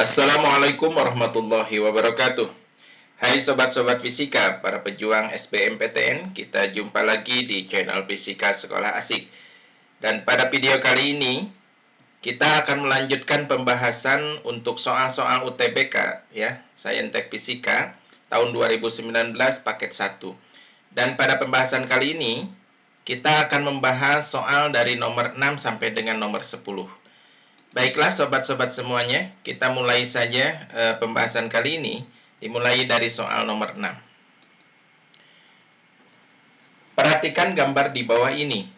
Assalamualaikum warahmatullahi wabarakatuh. Hai sobat-sobat fisika, para pejuang SBMPTN, kita jumpa lagi di channel Fisika Sekolah Asik. Dan pada video kali ini, kita akan melanjutkan pembahasan untuk soal-soal UTBK, ya, Saintek Fisika, tahun 2019 paket 1. Dan pada pembahasan kali ini, kita akan membahas soal dari nomor 6 sampai dengan nomor 10. Baiklah sobat-sobat semuanya, kita mulai saja pembahasan kali ini, dimulai dari soal nomor 6. Perhatikan gambar di bawah ini.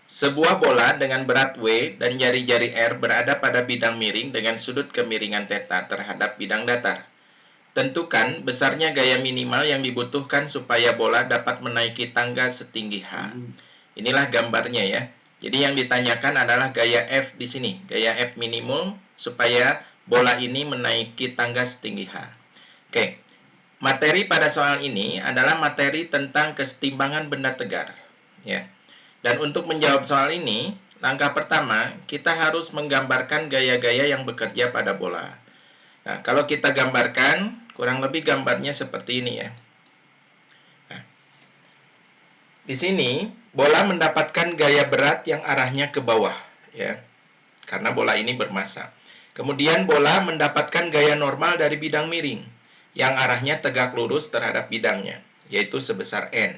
Sebuah bola dengan berat W dan jari-jari R berada pada bidang miring dengan sudut kemiringan θ terhadap bidang datar. Tentukan besarnya gaya minimal yang dibutuhkan supaya bola dapat menaiki tangga setinggi H. Inilah gambarnya ya. Jadi yang ditanyakan adalah gaya F di sini, gaya F minimum supaya bola ini menaiki tangga setinggi H. Oke, materi pada soal ini adalah materi tentang kesetimbangan benda tegar. Ya. Dan untuk menjawab soal ini, langkah pertama kita harus menggambarkan gaya-gaya yang bekerja pada bola. Nah, kalau kita gambarkan, kurang lebih gambarnya seperti ini ya. Nah, di sini bola mendapatkan gaya berat yang arahnya ke bawah, ya, karena bola ini bermassa. Kemudian bola mendapatkan gaya normal dari bidang miring, yang arahnya tegak lurus terhadap bidangnya, yaitu sebesar N.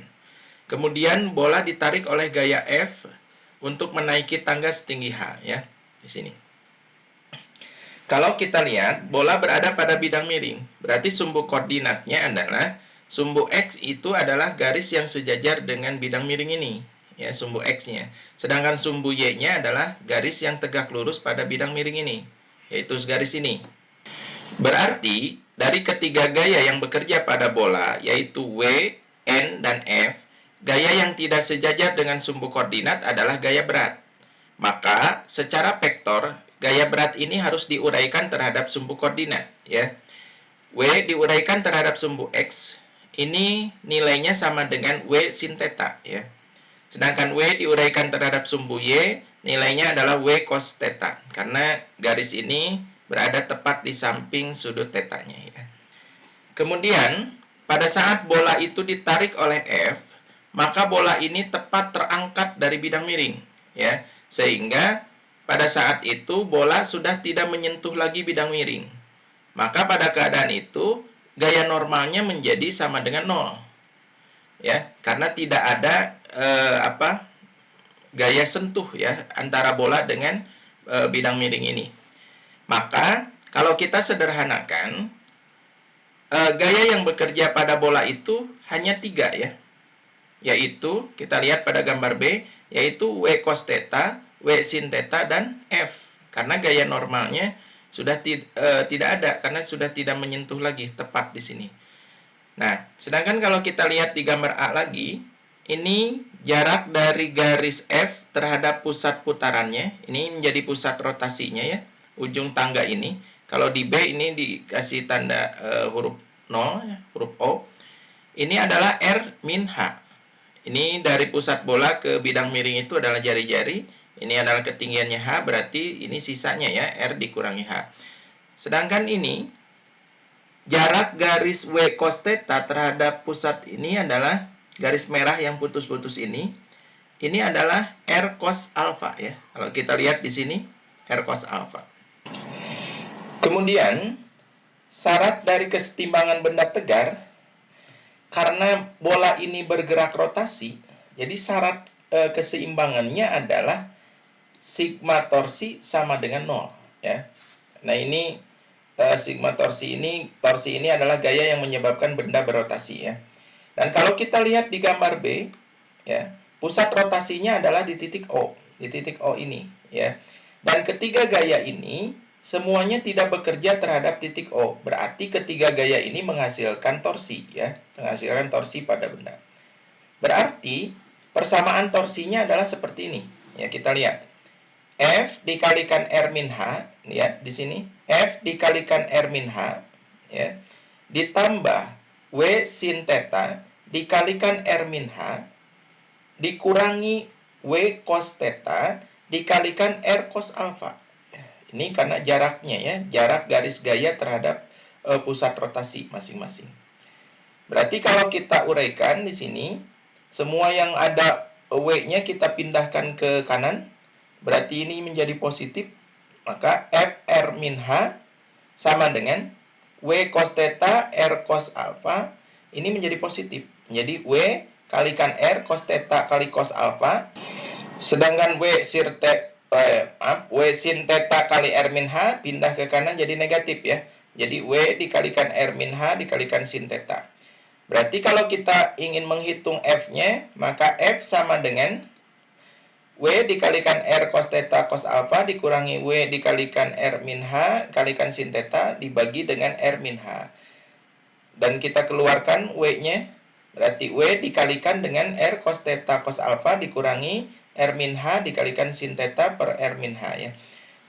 Kemudian bola ditarik oleh gaya F untuk menaiki tangga setinggi H, ya, di sini. Kalau kita lihat, bola berada pada bidang miring, berarti sumbu koordinatnya adalah sumbu X itu adalah garis yang sejajar dengan bidang miring ini, ya, sumbu X-nya. Sedangkan sumbu Y-nya adalah garis yang tegak lurus pada bidang miring ini, yaitu garis ini. Berarti, dari ketiga gaya yang bekerja pada bola, yaitu W, N, dan F, gaya yang tidak sejajar dengan sumbu koordinat adalah gaya berat. Maka, secara vektor, gaya berat ini harus diuraikan terhadap sumbu koordinat, ya. W diuraikan terhadap sumbu X, ini nilainya sama dengan W sin θ, ya. Sedangkan W diuraikan terhadap sumbu Y, nilainya adalah W cos θ, karena garis ini berada tepat di samping sudut θ-nya, ya. Kemudian, pada saat bola itu ditarik oleh F, maka bola ini tepat terangkat dari bidang miring, ya. Sehingga pada saat itu bola sudah tidak menyentuh lagi bidang miring. Maka pada keadaan itu gaya normalnya menjadi sama dengan 0. Ya, karena tidak ada gaya sentuh ya antara bola dengan bidang miring ini. Maka kalau kita sederhanakan, gaya yang bekerja pada bola itu hanya 3 ya. Yaitu kita lihat pada gambar B, yaitu W cos θ, W sin θ, dan F. Karena gaya normalnya sudah tidak ada, karena sudah tidak menyentuh lagi, tepat di sini. Nah, sedangkan kalau kita lihat di gambar A lagi, ini jarak dari garis F terhadap pusat putarannya, ini menjadi pusat rotasinya ya, ujung tangga ini. Kalau di B ini dikasih tanda huruf 0, ya, huruf O. Ini adalah R min H. Ini dari pusat bola ke bidang miring itu adalah jari-jari. Ini adalah ketinggiannya H, berarti ini sisanya ya, R dikurangi H. Sedangkan ini, jarak garis W cos θ terhadap pusat ini adalah garis merah yang putus-putus ini. Ini adalah R cos alfa ya. Kalau kita lihat di sini, R cos alfa. Kemudian, syarat dari kesetimbangan benda tegar, karena bola ini bergerak rotasi, jadi syarat keseimbangannya adalah sigma torsi sama dengan 0 ya. Nah, ini sigma torsi ini adalah gaya yang menyebabkan benda berotasi ya. Dan kalau kita lihat di gambar B ya, pusat rotasinya adalah di titik O, ini ya. Dan ketiga gaya ini semuanya tidak bekerja terhadap titik O. Berarti ketiga gaya ini menghasilkan torsi ya, menghasilkan torsi pada benda. Berarti persamaan torsinya adalah seperti ini. Ya, kita lihat. F dikalikan R min H, ya, di sini. F dikalikan R min H, ya, ditambah W sin θ dikalikan R min H, dikurangi W cos θ dikalikan R cos alfa. Ini karena jaraknya ya, jarak garis gaya terhadap pusat rotasi masing-masing. Berarti kalau kita uraikan di sini, semua yang ada W-nya kita pindahkan ke kanan, berarti ini menjadi positif, maka FR min H sama dengan W cos theta R cos alpha, ini menjadi positif. Jadi W kalikan R cos theta kali cos alpha, sedangkan W sin theta kali R min H pindah ke kanan jadi negatif ya. Jadi W dikalikan R min H dikalikan sin theta. Berarti kalau kita ingin menghitung F-nya, maka F sama dengan W dikalikan R cos theta cos alpha dikurangi W dikalikan R min H kalikan sin theta dibagi dengan R min H. Dan kita keluarkan W-nya, berarti W dikalikan dengan R cos theta cos alpha dikurangi R min H dikalikan sin theta per R min H ya.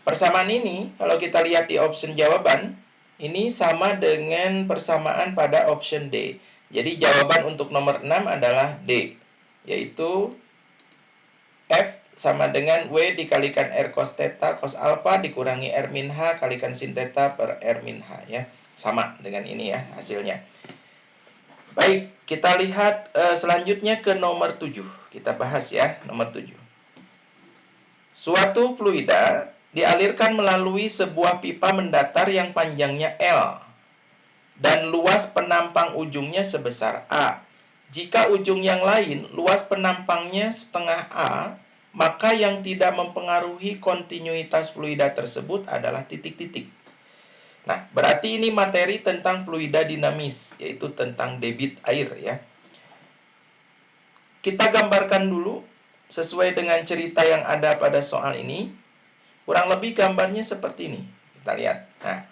Persamaan ini, kalau kita lihat di option jawaban, ini sama dengan persamaan pada option D. Jadi jawaban untuk nomor 6 adalah D, yaitu F sama dengan W dikalikan R cos theta cos alpha dikurangi R min H kalikan sin theta per R min H ya. Sama dengan ini ya hasilnya. Baik, kita lihat selanjutnya ke nomor 7. Kita bahas ya, nomor 7. Suatu fluida dialirkan melalui sebuah pipa mendatar yang panjangnya L dan luas penampang ujungnya sebesar A. Jika ujung yang lain luas penampangnya setengah A, maka yang tidak mempengaruhi kontinuitas fluida tersebut adalah titik-titik. Nah, berarti ini materi tentang fluida dinamis, yaitu tentang debit air ya. Kita gambarkan dulu sesuai dengan cerita yang ada pada soal ini. Kurang lebih gambarnya seperti ini. Kita lihat. Nah,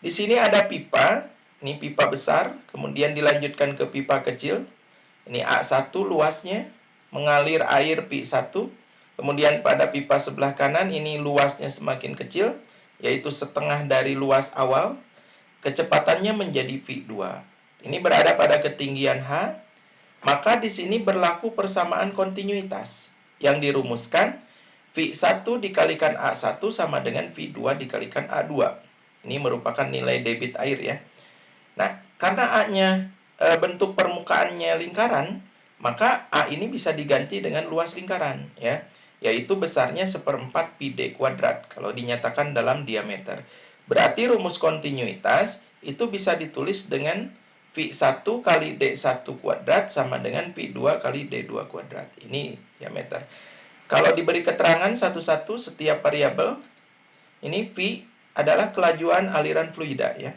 di sini ada pipa. Ini pipa besar, kemudian dilanjutkan ke pipa kecil. Ini A1 luasnya, mengalir air P1. Kemudian pada pipa sebelah kanan, ini luasnya semakin kecil, yaitu setengah dari luas awal. Kecepatannya menjadi V2. Ini berada pada ketinggian H. Maka di sini berlaku persamaan kontinuitas. Yang dirumuskan, V1 dikalikan A1 sama dengan V2 dikalikan A2. Ini merupakan nilai debit air ya. Nah, karena A-nya bentuk permukaannya lingkaran, maka A ini bisa diganti dengan luas lingkaran, ya, yaitu besarnya 1/4 pi D kuadrat kalau dinyatakan dalam diameter. Berarti rumus kontinuitas itu bisa ditulis dengan V1 kali D1 kuadrat sama dengan V2 kali D2 kuadrat. Ini diameter. Kalau diberi keterangan satu-satu setiap variabel, ini V adalah kelajuan aliran fluida, ya.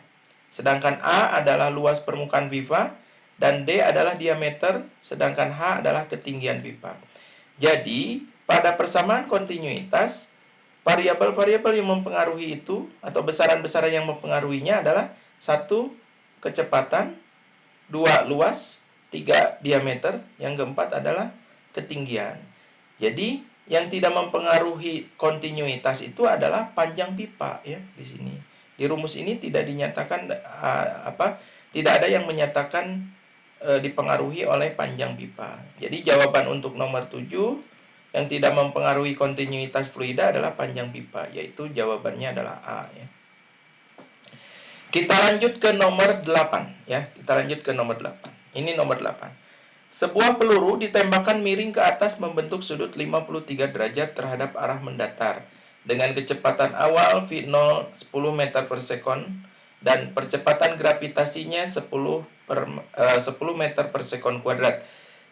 Sedangkan A adalah luas permukaan pipa, dan D adalah diameter, sedangkan H adalah ketinggian pipa. Jadi, pada persamaan kontinuitas, variabel-variabel yang mempengaruhi itu, atau besaran-besaran yang mempengaruhinya adalah 1. Kecepatan, 2. Luas, 3. Diameter, yang keempat adalah ketinggian. Jadi, yang tidak mempengaruhi kontinuitas itu adalah panjang pipa, ya, di sini. Di rumus ini tidak dinyatakan tidak ada yang menyatakan dipengaruhi oleh panjang pipa. Jadi jawaban untuk nomor 7 yang tidak mempengaruhi kontinuitas fluida adalah panjang pipa, yaitu jawabannya adalah A ya. Kita lanjut ke nomor 8 ya. Kita lanjut ke nomor 8. Ini nomor 8. Sebuah peluru ditembakkan miring ke atas membentuk sudut 53 derajat terhadap arah mendatar dengan kecepatan awal V0 10 meter per sekon dan percepatan gravitasinya 10 meter per sekon kuadrat.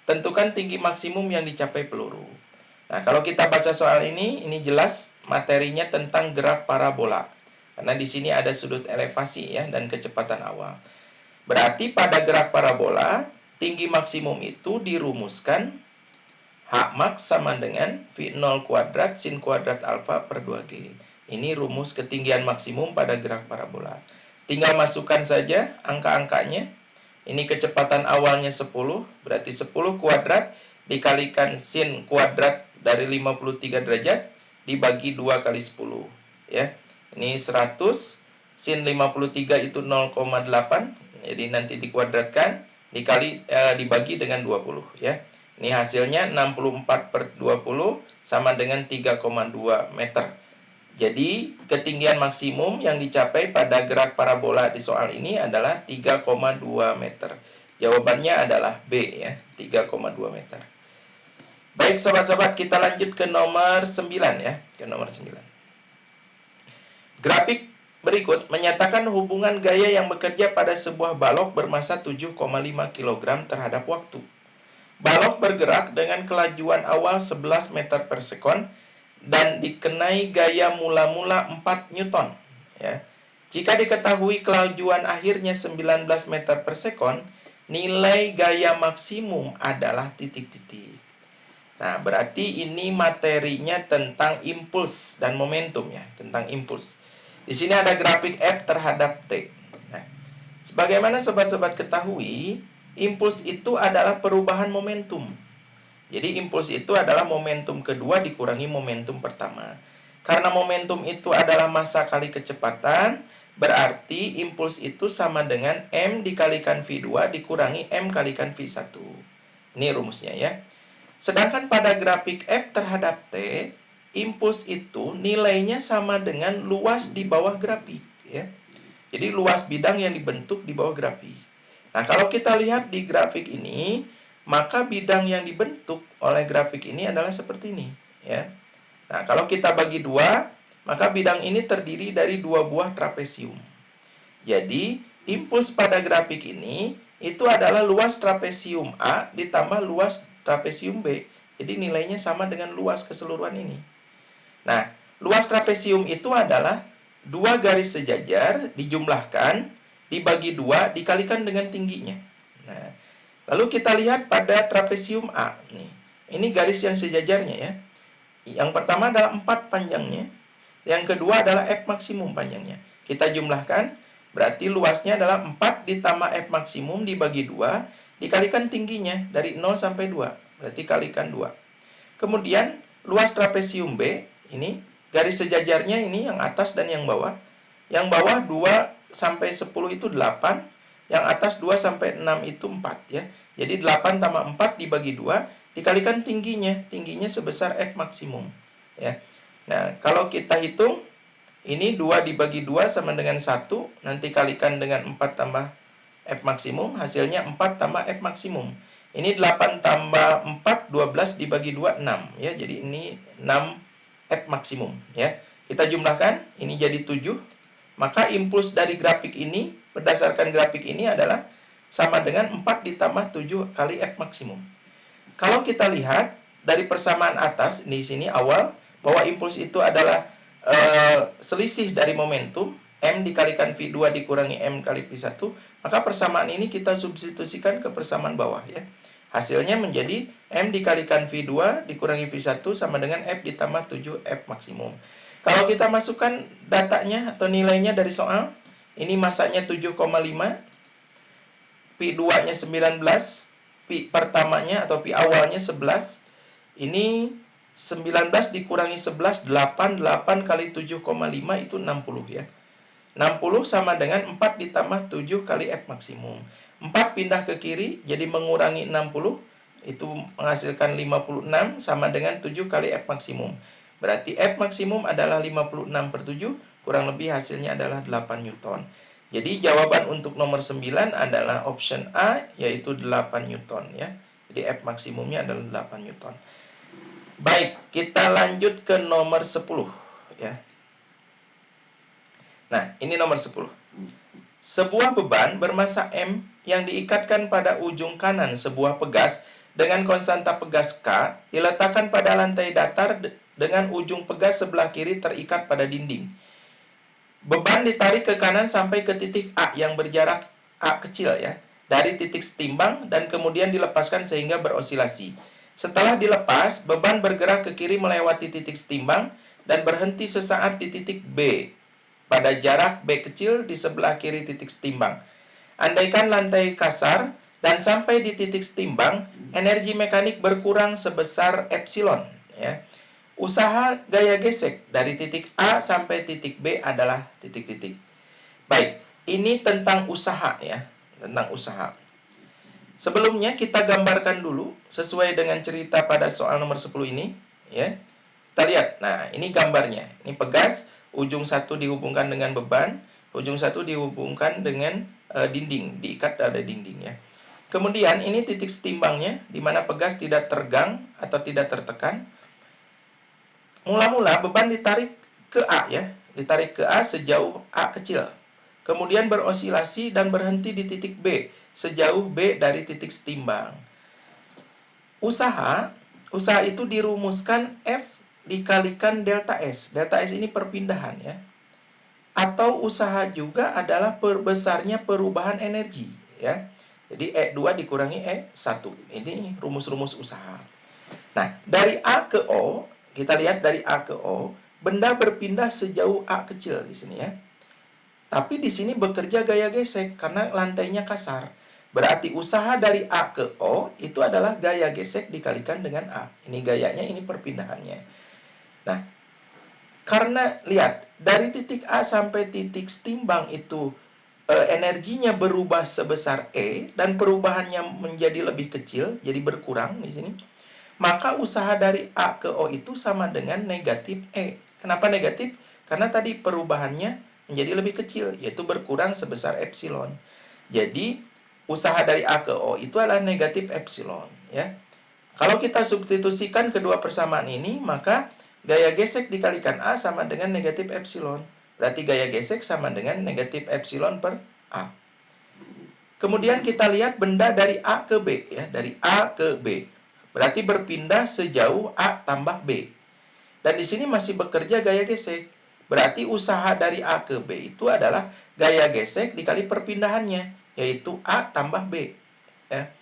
Tentukan tinggi maksimum yang dicapai peluru. Nah, kalau kita baca soal ini jelas materinya tentang gerak parabola. Karena di sini ada sudut elevasi ya dan kecepatan awal. Berarti pada gerak parabola, tinggi maksimum itu dirumuskan H max sama dengan V0 kuadrat sin kuadrat alfa per 2G. Ini rumus ketinggian maksimum pada gerak parabola. Tinggal masukkan saja angka-angkanya. Ini kecepatan awalnya 10, berarti 10 kuadrat dikalikan sin kuadrat dari 53 derajat dibagi 2 kali 10. Ya. Ini 100, sin 53 itu 0,8, jadi nanti dikuadratkan, dibagi dengan 20. Ya. Ini hasilnya 64/20 sama dengan 3,2 meter. Jadi, ketinggian maksimum yang dicapai pada gerak parabola di soal ini adalah 3,2 meter. Jawabannya adalah B ya, 3,2 meter. Baik sobat-sobat, kita lanjut ke nomor 9 ya, ke nomor 9. Grafik berikut menyatakan hubungan gaya yang bekerja pada sebuah balok bermassa 7,5 kg terhadap waktu. Balok bergerak dengan kelajuan awal 11 meter per sekon dan dikenai gaya mula-mula 4 Newton. Ya. Jika diketahui kelajuan akhirnya 19 meter per sekon, nilai gaya maksimum adalah titik-titik. Nah, berarti ini materinya tentang impuls dan momentum ya, tentang impuls. Di sini ada grafik F terhadap T. Nah, sebagaimana sobat-sobat ketahui, impuls itu adalah perubahan momentum. Jadi impuls itu adalah momentum kedua dikurangi momentum pertama. Karena momentum itu adalah massa kali kecepatan, berarti impuls itu sama dengan M dikalikan V2 dikurangi M kalikan V1. Ini rumusnya ya. Sedangkan pada grafik F terhadap T, impuls itu nilainya sama dengan luas di bawah grafik. Ya. Jadi luas bidang yang dibentuk di bawah grafik. Nah, kalau kita lihat di grafik ini, maka bidang yang dibentuk oleh grafik ini adalah seperti ini. Ya. Nah, kalau kita bagi dua, maka bidang ini terdiri dari dua buah trapesium. Jadi, impuls pada grafik ini itu adalah luas trapesium A ditambah luas trapesium B. Jadi, nilainya sama dengan luas keseluruhan ini. Nah, luas trapesium itu adalah dua garis sejajar dijumlahkan, dibagi dua, dikalikan dengan tingginya. Nah, lalu kita lihat pada trapesium A. Ini garis yang sejajarnya ya. Yang pertama adalah 4 panjangnya. Yang kedua adalah F maksimum panjangnya. Kita jumlahkan, berarti luasnya adalah 4 ditambah F maksimum dibagi 2, dikalikan tingginya dari 0 sampai 2. Berarti kalikan 2. Kemudian, luas trapesium B, ini garis sejajarnya ini yang atas dan yang bawah. Yang bawah 2 sampai 10 itu 8. Yang atas 2 sampai 6 itu 4 ya. Jadi 8 tambah 4 dibagi 2 dikalikan tingginya. Tingginya sebesar F maksimum ya. Nah, kalau kita hitung ini 2 dibagi 2 sama dengan 1, nanti kalikan dengan 4 tambah F maksimum, hasilnya 4 tambah F maksimum. Ini 8 tambah 4 12 dibagi 2 6 ya. Jadi ini 6 F maksimum ya. Kita jumlahkan, ini jadi 7. Maka impuls dari grafik ini berdasarkan grafik ini adalah sama dengan 4 ditambah 7 kali F maksimum. Kalau kita lihat dari persamaan atas di sini awal bahwa impuls itu adalah selisih dari momentum M dikalikan V2 dikurangi M kali V1, maka persamaan ini kita substitusikan ke persamaan bawah ya. Hasilnya menjadi M dikalikan V2 dikurangi V1 sama dengan F ditambah 7 F maksimum. Kalau kita masukkan datanya atau nilainya dari soal, ini massanya 7,5, P2-nya 19, Pi pertamanya atau Pi awalnya 11. Ini 19 dikurangi 11, 8 kali 7,5 itu 60 ya. 60 sama dengan 4 ditambah 7 kali F maksimum. 4 pindah ke kiri, jadi mengurangi 60, itu menghasilkan 56 sama dengan 7 kali F maksimum. Berarti F maksimum adalah 56 per 7, kurang lebih hasilnya adalah 8 Newton. Jadi jawaban untuk nomor 9 adalah option A, yaitu 8 Newton ya. Jadi F maksimumnya adalah 8 Newton. Baik, kita lanjut ke nomor 10 ya. Nah, ini nomor 10. Sebuah beban bermassa M yang diikatkan pada ujung kanan sebuah pegas dengan konstanta pegas K diletakkan pada lantai datar dengan ujung pegas sebelah kiri terikat pada dinding. Beban ditarik ke kanan sampai ke titik A yang berjarak A kecil ya, dari titik setimbang dan kemudian dilepaskan sehingga berosilasi. Setelah dilepas, beban bergerak ke kiri melewati titik setimbang dan berhenti sesaat di titik B pada jarak B kecil di sebelah kiri titik setimbang. Andaikan lantai kasar dan sampai di titik setimbang, energi mekanik berkurang sebesar epsilon ya. Usaha gaya gesek dari titik A sampai titik B adalah titik-titik. Baik, ini tentang usaha ya, tentang usaha. Sebelumnya kita gambarkan dulu sesuai dengan cerita pada soal nomor 10 ini ya. Kita lihat, nah ini gambarnya. Ini pegas, ujung satu dihubungkan dengan beban, ujung satu dihubungkan dengan dinding, diikat pada dinding ya. Kemudian ini titik setimbangnya, di mana pegas tidak tergang atau tidak tertekan. Mula-mula beban ditarik ke A ya, ditarik ke A sejauh A kecil. Kemudian berosilasi dan berhenti di titik B, sejauh B dari titik setimbang. Usaha itu dirumuskan F dikalikan delta S. Delta S ini perpindahan ya. Atau usaha juga adalah perbesarnya perubahan energi ya. Jadi E2 dikurangi E1. Ini rumus-rumus usaha. Nah, dari A ke O, kita lihat dari A ke O, benda berpindah sejauh A kecil di sini ya. Tapi di sini bekerja gaya gesek karena lantainya kasar. Berarti usaha dari A ke O itu adalah gaya gesek dikalikan dengan A. Ini gayanya, ini perpindahannya. Nah, karena lihat, dari titik A sampai titik setimbang itu energinya berubah sebesar E dan perubahannya menjadi lebih kecil, jadi berkurang di sini. Maka usaha dari A ke O itu sama dengan negatif E. Kenapa negatif? Karena tadi perubahannya menjadi lebih kecil, yaitu berkurang sebesar epsilon. Jadi, usaha dari A ke O itu adalah negatif epsilon. Ya. Kalau kita substitusikan kedua persamaan ini, maka gaya gesek dikalikan A sama dengan negatif epsilon. Berarti gaya gesek sama dengan negatif epsilon per A. Kemudian kita lihat benda dari A ke B. Ya, dari A ke B. Berarti berpindah sejauh A tambah B. Dan di sini masih bekerja gaya gesek. Berarti usaha dari A ke B itu adalah gaya gesek dikali perpindahannya, yaitu A tambah B. Ya.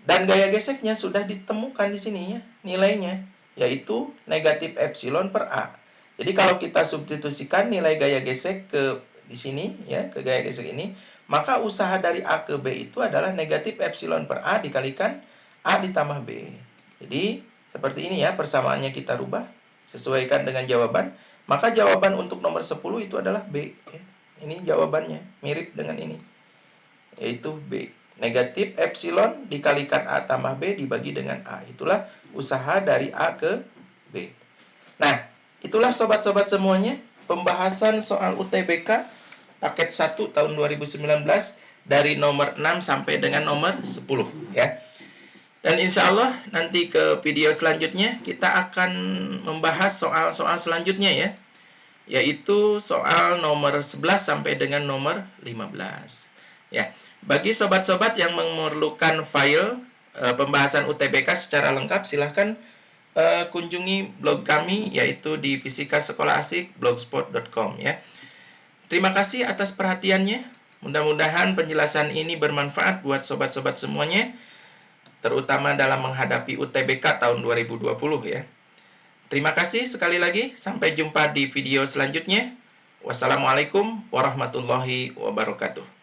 Dan gaya geseknya sudah ditemukan di sini ya, nilainya, yaitu negatif epsilon per A. Jadi kalau kita substitusikan nilai gaya gesek ke di sini ya, ke gaya gesek ini, maka usaha dari A ke B itu adalah negatif epsilon per A dikalikan A ditambah B. Jadi seperti ini ya persamaannya kita rubah, sesuaikan dengan jawaban. Maka jawaban untuk nomor 10 itu adalah B. Ya. Ini jawabannya, mirip dengan ini, yaitu B. Negatif epsilon dikalikan A tambah B dibagi dengan A. Itulah usaha dari A ke B. Nah, itulah sobat-sobat semuanya pembahasan soal UTBK paket 1 tahun 2019 dari nomor 6 sampai dengan nomor 10 ya. Dan insya Allah nanti ke video selanjutnya kita akan membahas soal-soal selanjutnya ya, yaitu soal nomor 11 sampai dengan nomor 15. Ya, bagi sobat-sobat yang memerlukan file pembahasan UTBK secara lengkap, silahkan kunjungi blog kami yaitu di Fisika Sekolah Asik blogspot.com ya. Terima kasih atas perhatiannya. Mudah-mudahan penjelasan ini bermanfaat buat sobat-sobat semuanya, terutama dalam menghadapi UTBK tahun 2020 ya. Terima kasih sekali lagi. Sampai jumpa di video selanjutnya. Wassalamualaikum warahmatullahi wabarakatuh.